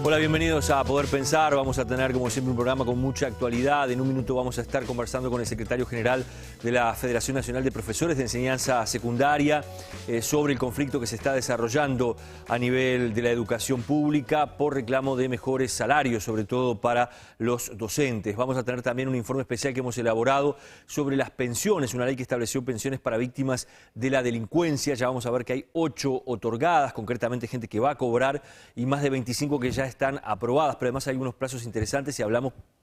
Hola, bienvenidos a Poder Pensar. Vamos a tener, como siempre, un programa con mucha actualidad. En un minuto vamos a estar conversando con el secretario general de la Federación Nacional de Profesores de Enseñanza Secundaria sobre el conflicto que se está desarrollando a nivel de la educación pública por reclamo de mejores salarios, sobre todo para los docentes. Vamos a tener también un informe especial que hemos elaborado sobre las pensiones, una ley que estableció pensiones para víctimas de la delincuencia. Ya vamos a ver que hay 8 otorgadas, concretamente gente que va a cobrar, y más de 25 que ya están aprobadas, pero además hay algunos plazos interesantes y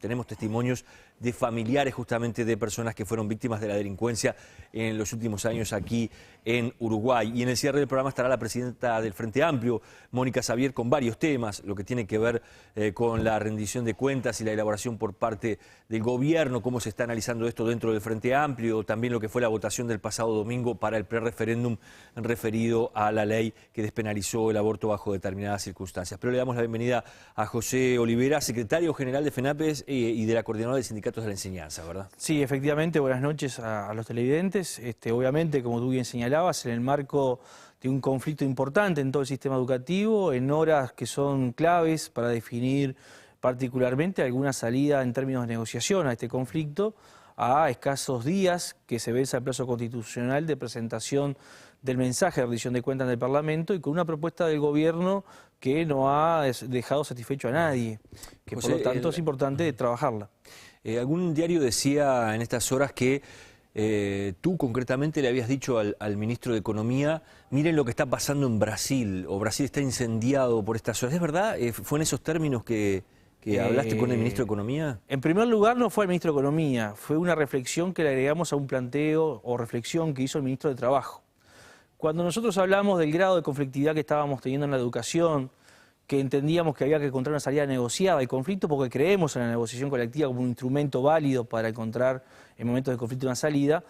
tenemos testimonios de familiares justamente de personas que fueron víctimas de la delincuencia en los últimos años aquí en Uruguay. Y en el cierre del programa estará la presidenta del Frente Amplio, Mónica Xavier, con varios temas, lo que tiene que ver con la rendición de cuentas y la elaboración por parte del gobierno, cómo se está analizando esto dentro del Frente Amplio, también lo que fue la votación del pasado domingo para el prereferéndum referido a la ley que despenalizó el aborto bajo determinadas circunstancias. Pero le damos la bienvenida a José Olivera, secretario general de FENAPES y de la Coordinadora de Sindicatos de la Enseñanza, ¿verdad? Sí, efectivamente, buenas noches a los televidentes. Obviamente, como tú bien señalabas, en el marco de un conflicto importante en todo el sistema educativo, en horas que son claves para definir particularmente alguna salida en términos de negociación a este conflicto, a escasos días que se vence el plazo constitucional de presentación del mensaje de rendición de cuentas del Parlamento y con una propuesta del gobierno que no ha dejado satisfecho a nadie, que por lo tanto es importante trabajarla. Algún diario decía en estas horas que tú concretamente le habías dicho al ministro de Economía: miren lo que está pasando en Brasil, o Brasil está incendiado por estas horas. ¿Es verdad? ¿Fue en esos términos que hablaste con el ministro de Economía? En primer lugar, no fue el ministro de Economía, fue una reflexión que le agregamos a un planteo o reflexión que hizo el ministro de Trabajo. Cuando nosotros hablamos del grado de conflictividad que estábamos teniendo en la educación, que entendíamos que había que encontrar una salida negociada al conflicto porque creemos en la negociación colectiva como un instrumento válido para encontrar en momentos de conflicto una salida,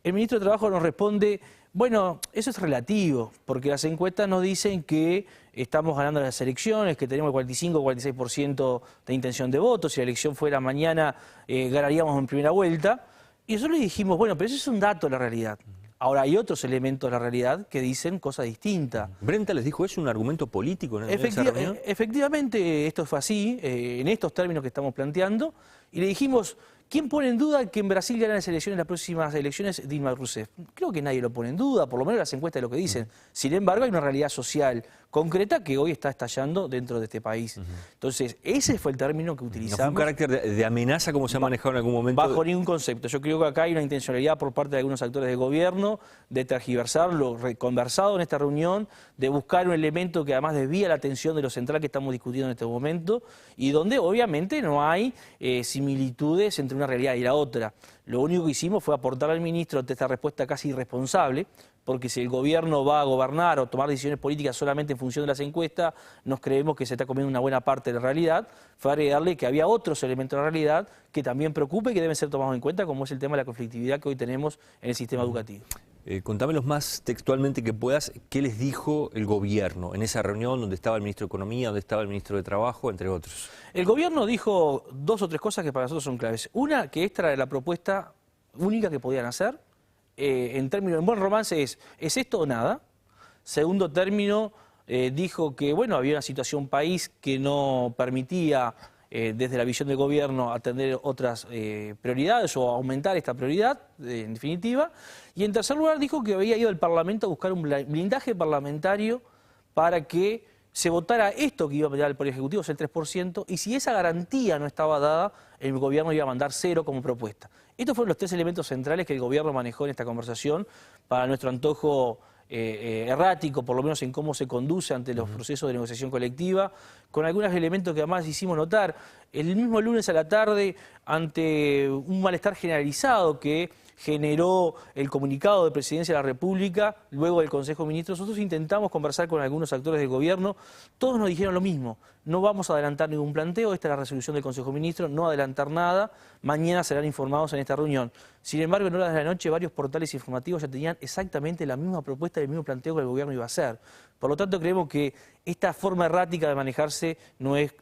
el ministro de Trabajo nos responde: bueno, eso es relativo, porque las encuestas nos dicen que estamos ganando las elecciones, que tenemos el 45 o 46% de intención de voto. Si la elección fuera mañana, ganaríamos en primera vuelta. Y nosotros le dijimos: bueno, pero eso es un dato de la realidad. Ahora, hay otros elementos de la realidad que dicen cosas distintas. ¿Brenta les dijo eso, un argumento político en esa reunión? Efectivamente, esto fue así, en estos términos que estamos planteando, y le dijimos: ¿quién pone en duda que en Brasil ganan las próximas elecciones Dilma Rousseff? Creo que nadie lo pone en duda, por lo menos las encuestas es lo que dicen. Sin embargo, hay una realidad social concreta que hoy está estallando dentro de este país. Entonces, ese fue el término que utilizamos. ¿No fue un carácter de amenaza como se ha manejado en algún momento? Bajo ningún concepto. Yo creo que acá hay una intencionalidad por parte de algunos actores del gobierno de tergiversar lo conversado en esta reunión, de buscar un elemento que además desvía la atención de lo central que estamos discutiendo en este momento y donde obviamente no hay similitudes entre una realidad y la otra. Lo único que hicimos fue aportar al ministro ante esta respuesta casi irresponsable, porque si el gobierno va a gobernar o tomar decisiones políticas solamente en función de las encuestas, nos creemos que se está comiendo una buena parte de la realidad. Fue agregarle que había otros elementos de la realidad que también preocupan y que deben ser tomados en cuenta, como es el tema de la conflictividad que hoy tenemos en el sistema educativo. Contámelos más textualmente que puedas, ¿qué les dijo el gobierno en esa reunión donde estaba el ministro de Economía, donde estaba el ministro de Trabajo, entre otros? El gobierno dijo 2 o 3 cosas que para nosotros son claves. Una, que esta era la propuesta única que podían hacer. En buen romance es esto o nada. Segundo término, dijo que bueno, había una situación país que no permitía desde la visión del gobierno atender otras prioridades o aumentar esta prioridad, en definitiva. Y en tercer lugar dijo que había ido al Parlamento a buscar un blindaje parlamentario para que se votara esto que iba a pedir el Poder Ejecutivo, es el 3%, y si esa garantía no estaba dada, el gobierno iba a mandar 0 como propuesta. Estos fueron los 3 elementos centrales que el gobierno manejó en esta conversación, para nuestro antojo errático, por lo menos en cómo se conduce ante los procesos de negociación colectiva, con algunos elementos que además hicimos notar. El mismo lunes a la tarde, ante un malestar generalizado que generó el comunicado de Presidencia de la República, luego del Consejo de Ministros, nosotros intentamos conversar con algunos actores del gobierno. Todos nos dijeron lo mismo: no vamos a adelantar ningún planteo, esta es la resolución del Consejo de Ministros, no adelantar nada, mañana serán informados en esta reunión. Sin embargo, en horas de la noche, varios portales informativos ya tenían exactamente la misma propuesta y el mismo planteo que el gobierno iba a hacer. Por lo tanto, creemos que esta forma errática de manejarse no es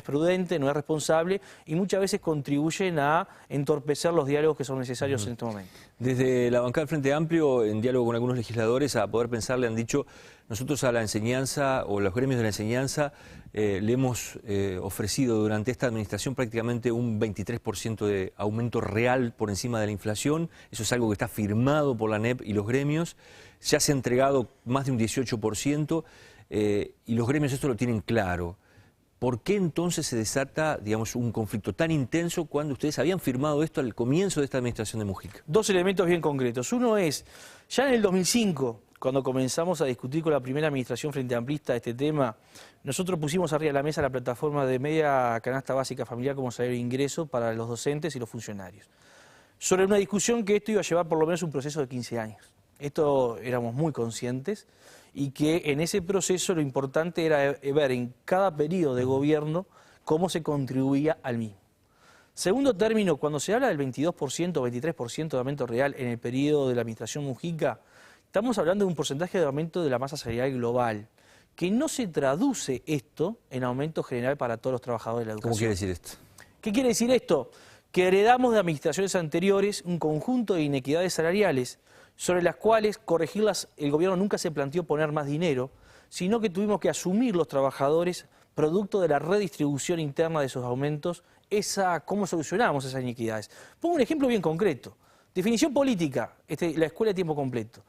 prudente, no es responsable y muchas veces contribuyen a entorpecer los diálogos que son necesarios en este momento. Desde la bancada del Frente Amplio, en diálogo con algunos legisladores, a Poder Pensar le han dicho, nosotros a la enseñanza o los gremios de la enseñanza le hemos ofrecido durante esta administración prácticamente un 23% de aumento real por encima de la inflación. Eso es algo que está firmado por la ANEP y los gremios. Ya se ha entregado más de un 18%. Y los gremios esto lo tienen claro. ¿Por qué entonces se desata, digamos, un conflicto tan intenso cuando ustedes habían firmado esto al comienzo de esta administración de Mujica? Dos elementos bien concretos. Uno es, ya en el 2005, cuando comenzamos a discutir con la primera administración frente amplista este tema, nosotros pusimos arriba de la mesa la plataforma de media canasta básica familiar como salario de ingreso para los docentes y los funcionarios. Sobre una discusión que esto iba a llevar por lo menos un proceso de 15 años. Esto éramos muy conscientes y que en ese proceso lo importante era ver en cada periodo de gobierno cómo se contribuía al mismo. Segundo término, cuando se habla del 22% o 23% de aumento real en el periodo de la administración Mujica, estamos hablando de un porcentaje de aumento de la masa salarial global, que no se traduce esto en aumento general para todos los trabajadores de la educación. ¿Cómo quiere decir esto? ¿Qué quiere decir esto? Que heredamos de administraciones anteriores un conjunto de inequidades salariales sobre las cuales corregirlas el gobierno nunca se planteó poner más dinero, sino que tuvimos que asumir los trabajadores, producto de la redistribución interna de esos aumentos, cómo solucionamos esas inequidades. Pongo un ejemplo bien concreto. Definición política, la escuela de tiempo completo.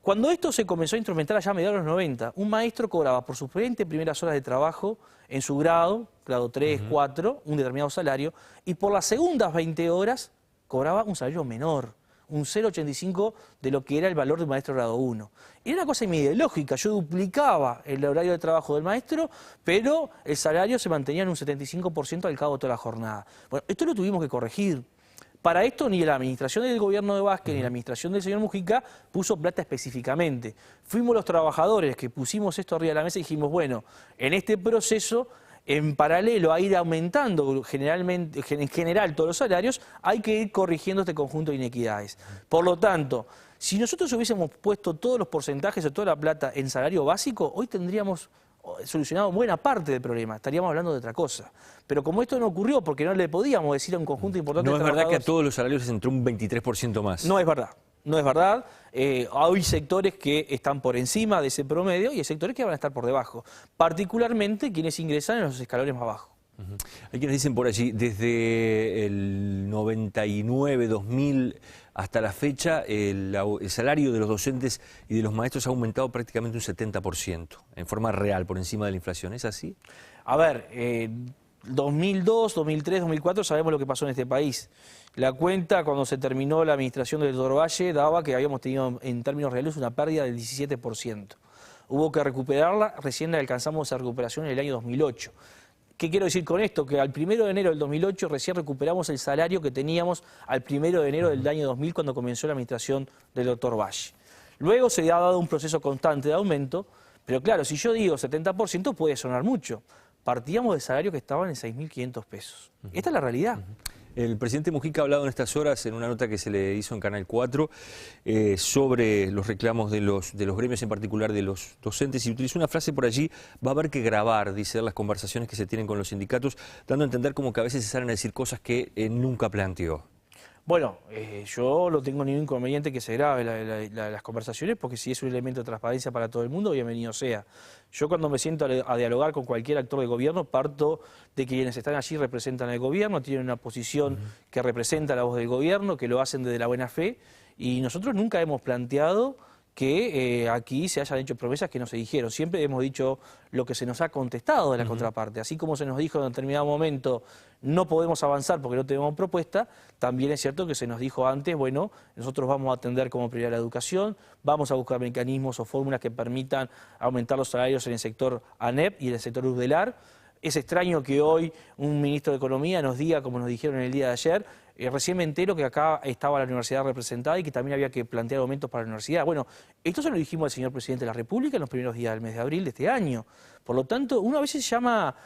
Cuando esto se comenzó a instrumentar allá a mediados de los 90, un maestro cobraba por sus 20 primeras horas de trabajo en su grado 3, 4, un determinado salario, y por las segundas 20 horas cobraba un salario menor, un 0,85 de lo que era el valor de un maestro grado 1. Era una cosa medio ilógica, yo duplicaba el horario de trabajo del maestro, pero el salario se mantenía en un 75% al cabo de toda la jornada. Bueno, esto lo tuvimos que corregir. Para esto ni la administración del gobierno de Vázquez ni la administración del señor Mujica puso plata específicamente. Fuimos los trabajadores que pusimos esto arriba de la mesa y dijimos, bueno, en este proceso, en paralelo a ir aumentando en general todos los salarios, hay que ir corrigiendo este conjunto de inequidades. Por lo tanto, si nosotros hubiésemos puesto todos los porcentajes o toda la plata en salario básico, hoy tendríamos solucionado buena parte del problema, estaríamos hablando de otra cosa. Pero como esto no ocurrió porque no le podíamos decir a un conjunto importante de trabajadores... No es verdad que a todos los salarios les entró un 23% más. No es verdad. No es verdad, hay sectores que están por encima de ese promedio y hay sectores que van a estar por debajo, particularmente quienes ingresan en los escalones más bajos. Hay quienes dicen por allí, desde el 99, 2000 hasta la fecha, el salario de los docentes y de los maestros ha aumentado prácticamente un 70%, en forma real, por encima de la inflación. ¿Es así? A ver, 2002, 2003, 2004 sabemos lo que pasó en este país. La cuenta cuando se terminó la administración del doctor Valle daba que habíamos tenido en términos reales una pérdida del 17%. Hubo que recuperarla, recién alcanzamos esa recuperación en el año 2008. ¿Qué quiero decir con esto? Que al 1 de enero del 2008 recién recuperamos el salario que teníamos al 1 de enero del año 2000 cuando comenzó la administración del doctor Valle. Luego se ha dado un proceso constante de aumento, pero claro, si yo digo 70% puede sonar mucho. Partíamos de salarios que estaban en 6.500 pesos. Esta es la realidad. El presidente Mujica ha hablado en estas horas, en una nota que se le hizo en Canal 4, sobre los reclamos de los gremios, en particular de los docentes, y utilizó una frase por allí: va a haber que grabar, dice, las conversaciones que se tienen con los sindicatos, dando a entender como que a veces se salen a decir cosas que nunca planteó. Bueno, yo no tengo ningún inconveniente que se grabe las conversaciones, porque si es un elemento de transparencia para todo el mundo, bienvenido sea. Yo cuando me siento a dialogar con cualquier actor de gobierno, parto de que quienes están allí representan al gobierno, tienen una posición que representa la voz del gobierno, que lo hacen desde la buena fe, y nosotros nunca hemos planteado que aquí se hayan hecho promesas que no se dijeron. Siempre hemos dicho lo que se nos ha contestado de la contraparte. Así como se nos dijo en determinado momento no podemos avanzar porque no tenemos propuesta, también es cierto que se nos dijo antes, bueno, nosotros vamos a atender como prioridad la educación, vamos a buscar mecanismos o fórmulas que permitan aumentar los salarios en el sector ANEP y en el sector UDELAR. Es extraño que hoy un ministro de Economía nos diga, como nos dijeron el día de ayer, recién me entero que acá estaba la universidad representada y que también había que plantear aumentos para la universidad. Bueno, esto se lo dijimos al señor presidente de la República en los primeros días del mes de abril de este año. Por lo tanto, uno a veces llama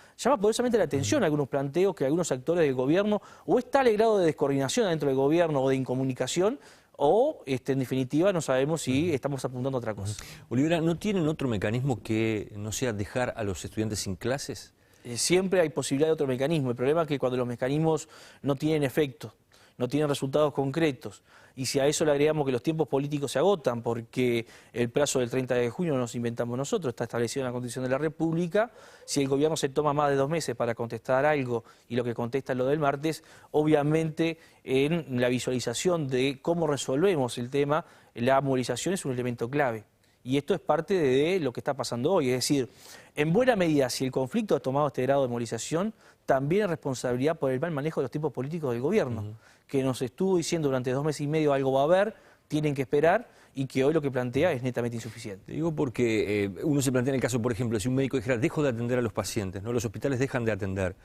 poderosamente la atención a algunos planteos que algunos actores del gobierno, o es tal el grado de descoordinación dentro del gobierno o de incomunicación, o en definitiva no sabemos si estamos apuntando a otra cosa. Olivera, ¿no tienen otro mecanismo que no sea dejar a los estudiantes sin clases? Siempre hay posibilidad de otro mecanismo. El problema es que cuando los mecanismos no tienen efecto, no tienen resultados concretos, y si a eso le agregamos que los tiempos políticos se agotan porque el plazo del 30 de junio no nos inventamos nosotros, está establecido en la Constitución de la República, si el gobierno se toma más de 2 meses para contestar algo y lo que contesta es lo del martes, obviamente en la visualización de cómo resolvemos el tema, la movilización es un elemento clave. Y esto es parte de lo que está pasando hoy. Es decir, en buena medida, si el conflicto ha tomado este grado de movilización, también es responsabilidad por el mal manejo de los tiempos políticos del gobierno, que nos estuvo diciendo durante 2 meses y medio algo va a haber, tienen que esperar, y que hoy lo que plantea es netamente insuficiente. Te digo porque uno se plantea en el caso, por ejemplo, si un médico dijera, dejo de atender a los pacientes, ¿no? Los hospitales dejan de atender.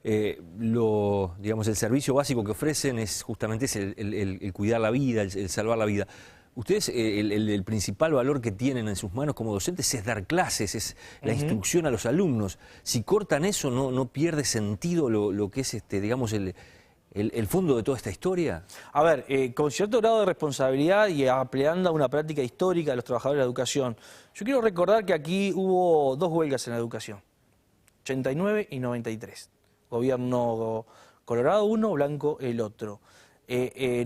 Digamos, el servicio básico que ofrecen es justamente el cuidar la vida, el salvar la vida. Ustedes, el principal valor que tienen en sus manos como docentes es dar clases, es la instrucción a los alumnos. Si cortan eso, ¿no pierde sentido lo que es, digamos, el fondo de toda esta historia? A ver, con cierto grado de responsabilidad y apelando a una práctica histórica de los trabajadores de la educación, yo quiero recordar que aquí hubo 2 huelgas en la educación, 89 y 93. Gobierno Colorado uno, Blanco el otro.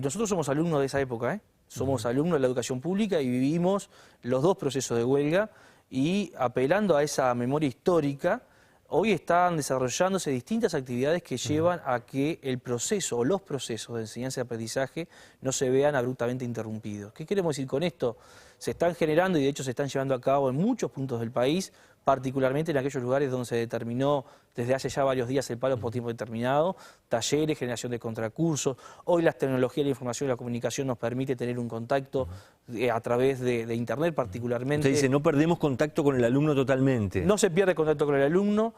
Nosotros somos alumnos de esa época, ¿eh? Somos alumnos de la educación pública y vivimos los 2 procesos de huelga, y apelando a esa memoria histórica, hoy están desarrollándose distintas actividades que llevan a que el proceso o los procesos de enseñanza y aprendizaje no se vean abruptamente interrumpidos. ¿Qué queremos decir con esto? Se están generando y de hecho se están llevando a cabo en muchos puntos del país, particularmente en aquellos lugares donde se determinó desde hace ya varios días el paro por tiempo determinado, talleres, generación de contracursos. Hoy las tecnologías de la información y la comunicación nos permite tener un contacto a través de Internet particularmente. Usted dice, no perdemos contacto con el alumno totalmente. No se pierde contacto con el alumno,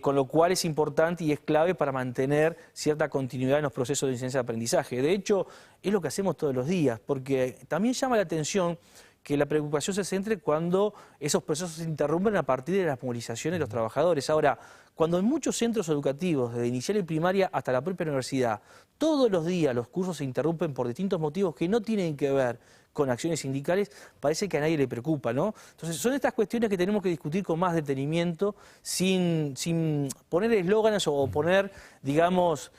con lo cual es importante y es clave para mantener cierta continuidad en los procesos de enseñanza y aprendizaje. De hecho, es lo que hacemos todos los días, porque también llama la atención que la preocupación se centre cuando esos procesos se interrumpen a partir de las movilizaciones de los trabajadores. Ahora, cuando en muchos centros educativos, desde inicial y primaria hasta la propia universidad, todos los días los cursos se interrumpen por distintos motivos que no tienen que ver con acciones sindicales, parece que a nadie le preocupa, ¿no? Entonces, son estas cuestiones que tenemos que discutir con más detenimiento, sin poner eslóganes o poner, digamos,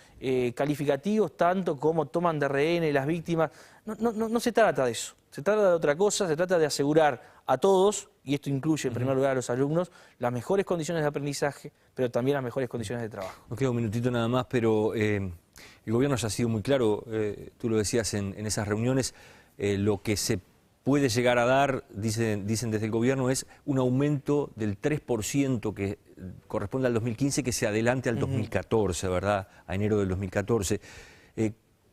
calificativos tanto como toman de rehén las víctimas. No se trata de eso. Se trata de otra cosa, se trata de asegurar a todos, y esto incluye en primer lugar a los alumnos, las mejores condiciones de aprendizaje, pero también las mejores condiciones de trabajo. Nos queda un minutito nada más, pero el gobierno ya ha sido muy claro, tú lo decías en esas reuniones, lo que se puede llegar a dar, dicen desde el gobierno, es un aumento del 3% que corresponde al 2015, que se adelante al 2014, ¿verdad? A enero del 2014.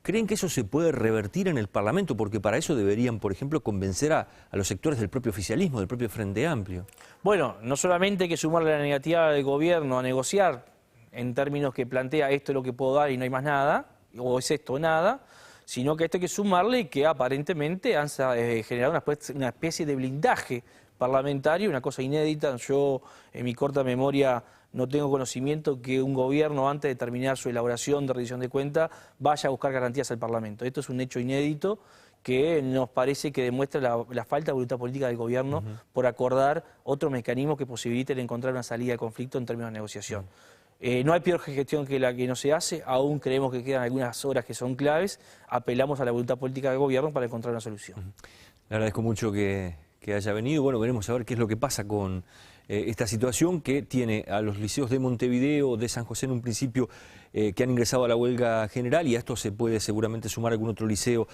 ¿Creen que eso se puede revertir en el Parlamento? Porque para eso deberían, por ejemplo, convencer a los sectores del propio oficialismo, del propio Frente Amplio. Bueno, no solamente hay que sumarle la negativa del gobierno a negociar en términos que plantea esto es lo que puedo dar y no hay más nada, o es esto o nada, sino que esto hay que sumarle que aparentemente han generado una especie de blindaje parlamentario, una cosa inédita. Yo, en mi corta memoria, no tengo conocimiento que un gobierno, antes de terminar su elaboración de rendición de cuentas, vaya a buscar garantías al Parlamento. Esto es un hecho inédito que nos parece que demuestra la falta de voluntad política del gobierno por acordar otro mecanismo que posibilite el encontrar una salida de conflicto en términos de negociación. No hay peor gestión que la que no se hace, aún creemos que quedan algunas horas que son claves, apelamos a la voluntad política del gobierno para encontrar una solución. Le agradezco mucho que haya venido. Bueno, veremos a ver qué es lo que pasa con esta situación que tiene a los liceos de Montevideo, de San José en un principio, que han ingresado a la huelga general, y a esto se puede seguramente sumar algún otro liceo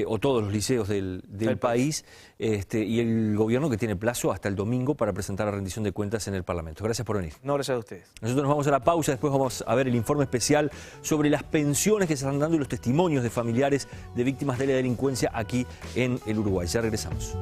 o todos los liceos del país, y el gobierno que tiene plazo hasta el domingo para presentar la rendición de cuentas en el Parlamento. Gracias por venir. No, gracias a ustedes. Nosotros nos vamos a la pausa, después vamos a ver el informe especial sobre las pensiones que se están dando y los testimonios de familiares de víctimas de la delincuencia aquí en el Uruguay. Ya regresamos.